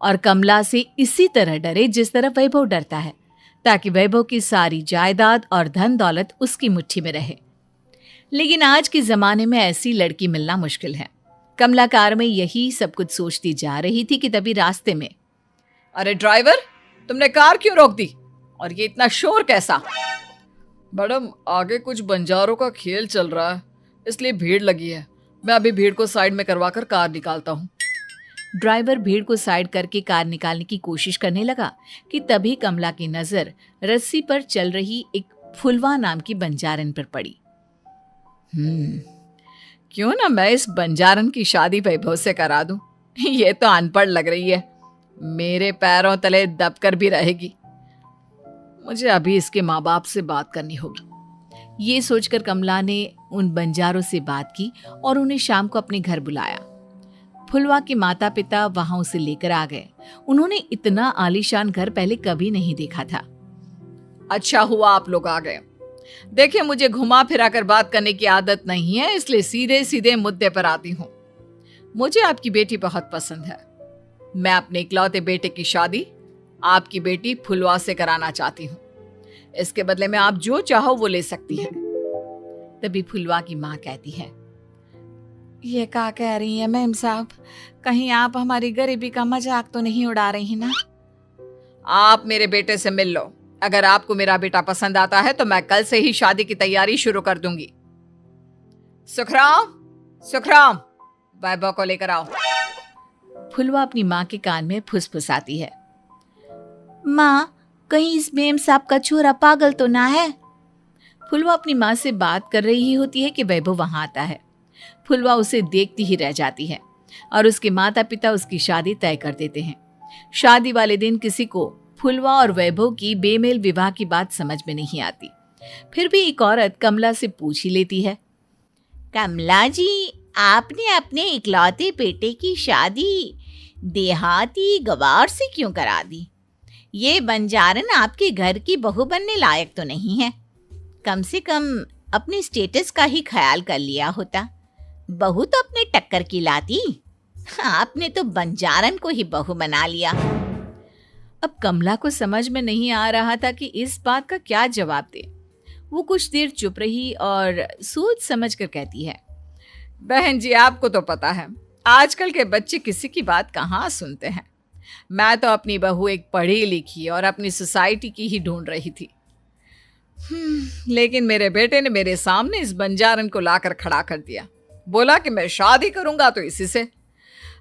और कमला से इसी तरह डरे जिस तरह वैभव डरता है, ताकि वैभव की सारी जायदाद और धन दौलत उसकी मुट्ठी में रहे। लेकिन आज के जमाने में ऐसी लड़की मिलना मुश्किल है। कमला कार में यही सब कुछ सोचती जा रही थी कि तभी रास्ते में, अरे ड्राइवर, तुमने कार क्यों रोक दी? और ये इतना शोर कैसा? मैडम, आगे कुछ बंजारों का खेल चल रहा है, इसलिए भीड़ लगी है। मैं अभी भीड़ को साइड में करवाकर कार निकालता हूँ। ड्राइवर भीड़ को साइड करके कार निकालने की कोशिश करने लगा कि तभी कमला की नजर रस्सी पर चल रही एक फुलवा नाम की बंजारन पर पड़ी। क्यों ना मैं इस बंजारन की शादी वैभव से करा दूं? ये तो अनपढ़ लग रही है, मेरे पैरों तले दबकर भी रहेगी। मुझे अभी इसके माँ बाप से बात करनी होगी। ये सोचकर कमला ने उन बंजारों से बात की और उन्हें शाम को अपने घर बुलाया। फुलवा के माता पिता वहां उसे लेकर आ गए। उन्होंने इतना आलीशान घर पहले कभी नहीं देखा था। अच्छा हुआ आप लोग आ गए। देखिए, मुझे घुमा फिरा कर बात करने की आदत नहीं है, इसलिए सीधे सीधे मुद्दे पर आती हूँ। मुझे आपकी बेटी बहुत पसंद है। मैं अपने इकलौते बेटे की शादी आपकी बेटी फुलवा से कराना चाहती हूँ। इसके बदले में आप जो चाहो वो ले सकती हैं। तभी फुलवा की माँ कहती है, ये क्या कह रही है मैम साहब? कहीं आप हमारी गरीबी का मजाक तो नहीं उड़ा रही ना? आप मेरे बेटे से मिल लो। अगर आपको मेरा बेटा पसंद आता है तो मैं कल से ही शादी की तैयारी शुरू कर दूंगी। सुखराम, सुखराम, वैभव को लेकर आओ। फुलवा अपनी माँ के कान में फुसफुसाती है, माँ, कहीं इस मेम साहब का छोरा पागल तो ना है? फुलवा अपनी माँ से बात कर रही होती है कि वैभव वहां आता है। फुलवा उसे देखती ही रह जाती है और उसके माता पिता उसकी शादी तय कर देते हैं। शादी वाले दिन किसी को फुलवा और वैभव की बेमेल विवाह की बात समझ में नहीं आती। फिर भी एक औरत कमला से पूछ ही लेती है, कमला जी, आपने अपने इकलौते बेटे की शादी देहाती गवार से क्यों करा दी? ये बंजारन आपके घर की बहू बनने लायक तो नहीं है। कम से कम अपने स्टेटस का ही ख्याल कर लिया होता। बहू तो अपने टक्कर की लाती, आपने तो बंजारन को ही बहू बना लिया। अब कमला को समझ में नहीं आ रहा था कि इस बात का क्या जवाब दे। वो कुछ देर चुप रही और सोच समझ कर कहती है, बहन जी, आपको तो पता है आजकल के बच्चे किसी की बात कहाँ सुनते हैं। मैं तो अपनी बहू एक पढ़ी लिखी और अपनी सोसाइटी की ही ढूंढ रही थी। लेकिन मेरे बेटे ने मेरे सामने इस बंजारन को लाकर खड़ा कर दिया। बोला कि मैं शादी करूंगा तो इसी से।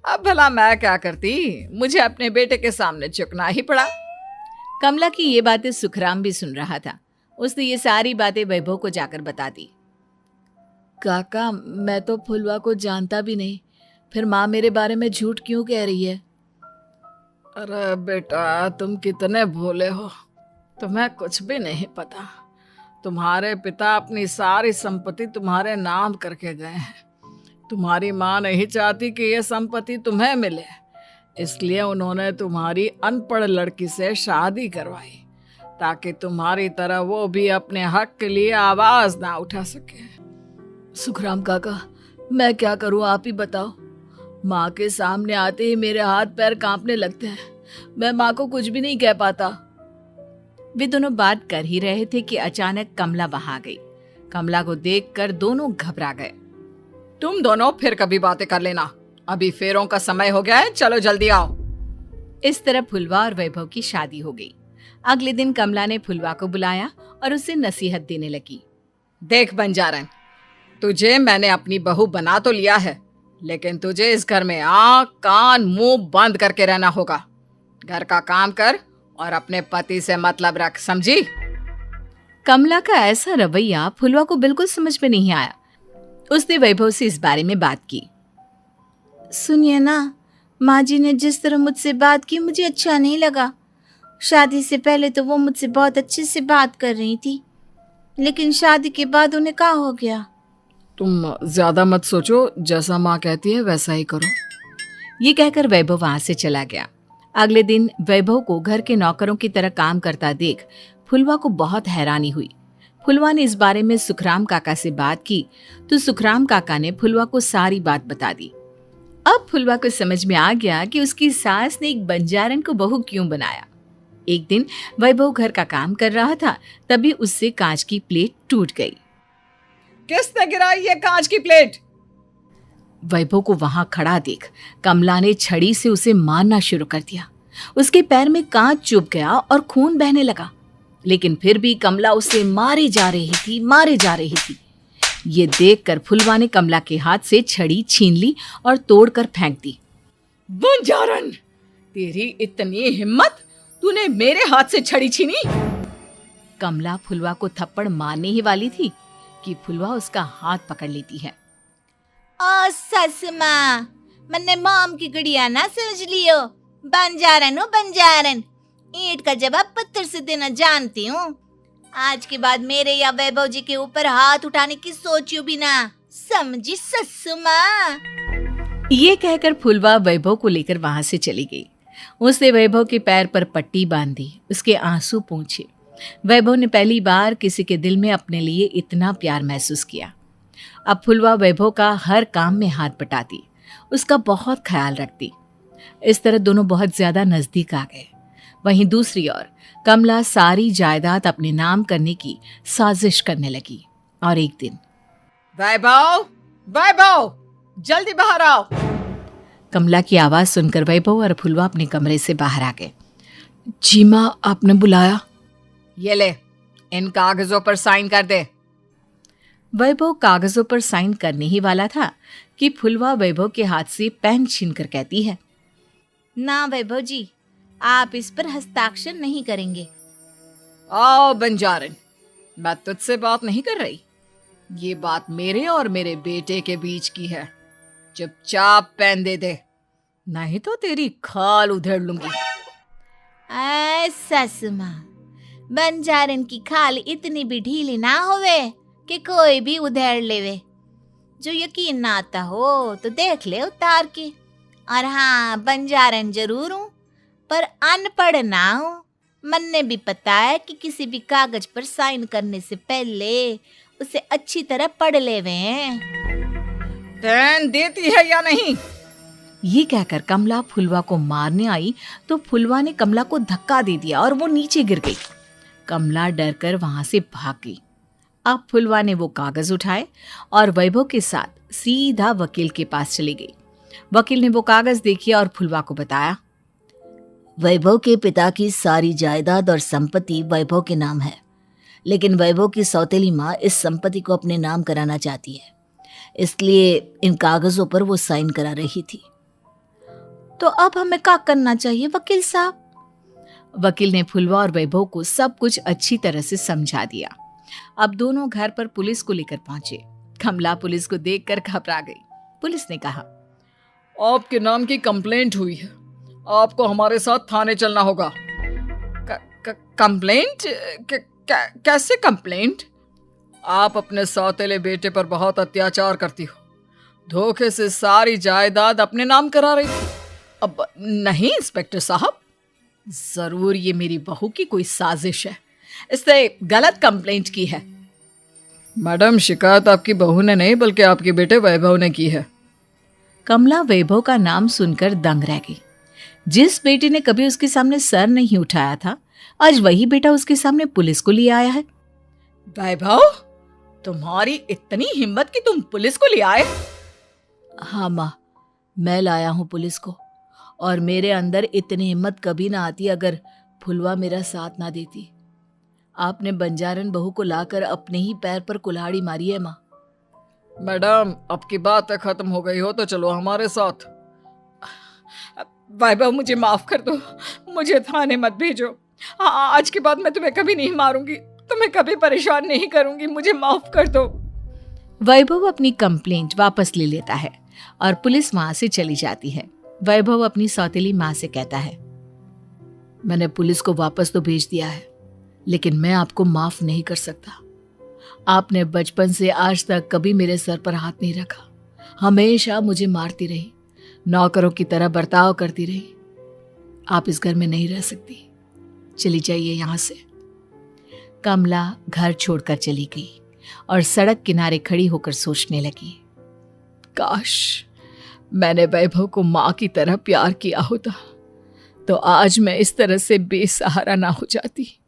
अब भला मैं क्या करती, मुझे अपने बेटे के सामने झुकना ही पड़ा। कमला की ये बातें सुखराम भी सुन रहा था। उसने ये सारी बातें वैभव को जाकर बता दी। काका, मैं तो फुलवा को जानता भी नहीं, फिर माँ मेरे बारे में झूठ क्यों कह रही है? अरे बेटा, तुम कितने भोले हो, तुम्हें कुछ भी नहीं पता। तुम्हारे पिता अपनी सारी संपत्ति तुम्हारे नाम करके गए हैं। तुम्हारी माँ नहीं चाहती कि ये संपत्ति तुम्हें मिले, इसलिए उन्होंने तुम्हारी अनपढ़ लड़की से शादी करवाई, ताकि तुम्हारी तरह वो भी अपने हक के लिए आवाज ना उठा सके। सुखराम काका, मैं क्या करूं, आप ही बताओ। माँ के सामने आते ही मेरे हाथ पैर कांपने लगते हैं। मैं माँ को कुछ भी नहीं कह पाता। वे दोनों बात कर ही रहे थे कि अचानक कमला वहां गई। कमला को देखकर दोनों घबरा गए। तुम दोनों फिर कभी बातें कर लेना, अभी फेरों का समय हो गया है, चलो जल्दी आओ। इस तरह फुलवा और वैभव की शादी हो गई। अगले दिन कमला ने फुलवा को बुलाया और उसे नसीहत देने लगी। देख बंजारन, तुझे मैंने अपनी बहू बना तो लिया है, लेकिन तुझे इस घर में आंख कान मुंह बंद करके रहना होगा। घर का काम कर और अपने पति से मतलब रख, समझी? कमला का ऐसा रवैया फुलवा को बिल्कुल समझ में नहीं आया। उसने वैभव से इस बारे में बात की। सुनिए ना, माँ जी ने जिस तरह मुझसे बात की मुझे अच्छा नहीं लगा। शादी से पहले तो वो मुझसे बहुत अच्छे से बात कर रही थी, लेकिन शादी के बाद उन्हें क्या हो गया? तुम ज्यादा मत सोचो, जैसा माँ कहती है वैसा ही करो। ये कहकर वैभव वहां से चला गया। अगले दिन वैभव को घर के नौकरों की तरह काम करता देख फुलवा को बहुत हैरानी हुई। फुलवा ने इस बारे में सुखराम काका से बात की तो सुखराम काका ने फुलवा को सारी बात बता दी। अब फुलवा को समझ में आ गया कि उसकी सास ने एक बंजारन को बहू क्यों बनाया। एक दिन वैभव घर का काम कर रहा था, तभी उससे कांच की प्लेट टूट गई। किसने गिराई ये कांच की प्लेट? वैभव को वहां खड़ा देख कमला ने छड़ी से उसे मारना शुरू कर दिया। उसके पैर में कांच चुभ गया और खून बहने लगा, लेकिन फिर भी कमला उसे मारे जा रही थी। ये देखकर फुलवा ने कमला के हाथ से छड़ी छीन ली और तोड़कर फेंक दी। बंजारन, तेरी इतनी हिम्मत, तूने मेरे हाथ से छड़ी छीनी? कमला फुलवा को थप्पड़ मारने ही वाली थी कि फुलवा उसका हाथ पकड़ लेती है। ओ सस माँ, मैंने मॉम की गुड़िया ना समझ लियो। बंजारन हो बंजारन, ईंट का जवाब पत्थर से देना जानती हूँ। आज के बाद मेरे या वैभव जी के ऊपर हाथ उठाने की सोचियो भी ना, समझी ससु माँ? ये कहकर फुलवा वैभव को लेकर वहां से चली गई। उसने वैभव के पैर पर पट्टी बांधी, उसके आंसू पोंछे। वैभव ने पहली बार किसी के दिल में अपने लिए इतना प्यार महसूस किया। अब फुलवा वैभव का हर काम में हाथ बटाती, उसका बहुत ख्याल रखती। इस तरह दोनों बहुत ज्यादा नजदीक आ गए। वहीं दूसरी ओर कमला सारी जायदाद अपने नाम करने की साजिश करने लगी। और एक दिन, वैभव, वैभव, जल्दी बाहर आओ। कमला की आवाज सुनकर वैभव और फुलवा अपने कमरे से बाहर आ गए। जी माँ, आपने बुलाया? ये ले, इन कागजों पर साइन कर दे। वैभव कागजों पर साइन करने ही वाला था कि फुलवा वैभव के हाथ से पेन छीनकर कहती है, ना वैभव जी, आप इस पर हस्ताक्षर नहीं करेंगे। आओ बंजारन, मैं तुझसे बात नहीं कर रही। ये बात मेरे और मेरे बेटे के बीच की है। चुपचाप पेन दे दे, नहीं तो तेरी खाल उधेड़ लूंगी। ससु माँ, बंजारन की खाल इतनी भी ढीली ना होवे कि कोई भी उधेड़ लेवे। जो यकीन ना आता हो तो देख ले उतार के। और हाँ, बंजारन जरूर हूँ, पर अनपढ़ ना हूँ। मन्ने भी पता है कि किसी भी कागज पर साइन करने से पहले उसे अच्छी तरह पढ़ लेवे हैं। पेन देती है या नहीं? ये कहकर कमला फुलवा को मारने आई तो फुलवा ने कमला को धक्का दे दिया और वो नीचे गिर गई। कमला डरकर वहां से भाग गई। अब फुलवा ने वो कागज उठाए और वैभव के साथ सीधा वकील के पास चली गई। वकील ने वो कागज देखे और फुलवा को बताया, वैभव के पिता की सारी जायदाद और संपत्ति वैभव के नाम है, लेकिन वैभव की सौतेली माँ इस संपत्ति को अपने नाम कराना चाहती है, इसलिए इन कागजों पर वो साइन करा रही थी। तो अब हमें क्या करना चाहिए वकील साहब? वकील ने फुलवा और वैभव को सब कुछ अच्छी तरह से समझा दिया। अब दोनों घर पर पुलिस को लेकर पहुंचे। कमला पुलिस को देखकर घबरा गई। पुलिस ने कहा, आपके नाम की कंप्लेंट हुई है, आपको हमारे साथ थाने चलना होगा। कंप्लेंट? कैसे कंप्लेंट? आप अपने सौतेले बेटे पर बहुत अत्याचार करती हो, धोखे से सारी जायदाद अपने नाम करा रही थी। अब नहीं इंस्पेक्टर साहब, जरूर ये मेरी बहू की कोई साजिश है, इसने गलत कंप्लेंट की है। मैडम, शिकायत आपकी बहू ने नहीं बल्कि आपके बेटे वैभव ने की है। कमला वैभव का नाम सुनकर दंग रह गई। जिस बेटे ने कभी उसके सामने सर नहीं उठाया था, आज वही बेटा उसके सामने पुलिस को ले आया है। वैभव, तुम्हारी इतनी हिम्मत कि तुम पुलिस को ले आए? हाँ माँ, मैं लाया हूँ पुलिस को, और मेरे अंदर इतनी हिम्मत कभी ना आती अगर फुलवा मेरा साथ ना देती। आपने बंजारन बहू को लाकर अपने ही पैर पर कुल्हाड़ी मारी है माँ। मैडम, अब की बात खत्म हो गई हो तो चलो हमारे साथ। वैभव, मुझे माफ कर दो, मुझे थाने मत भेजो। आज के बाद मैं तुम्हें कभी नहीं मारूंगी, तुम्हें कभी परेशान नहीं करूंगी, मुझे माफ कर दो। वैभव अपनी कंप्लेंट वापस ले लेता है और पुलिस वहां से चली जाती है। वैभव अपनी सौतेली माँ से कहता है, मैंने पुलिस को वापस तो भेज दिया है, लेकिन मैं आपको माफ नहीं कर सकता। आपने बचपन से आज तक कभी मेरे सर पर हाथ नहीं रखा, हमेशा मुझे मारती रही, नौकरों की तरह बर्ताव करती रही। आप इस घर में नहीं रह सकती, चली जाइए यहां से। कमला घर छोड़कर चली गई और सड़क किनारे खड़ी होकर सोचने लगी, काश मैंने वैभव को माँ की तरह प्यार किया होता तो आज मैं इस तरह से बेसहारा ना हो जाती।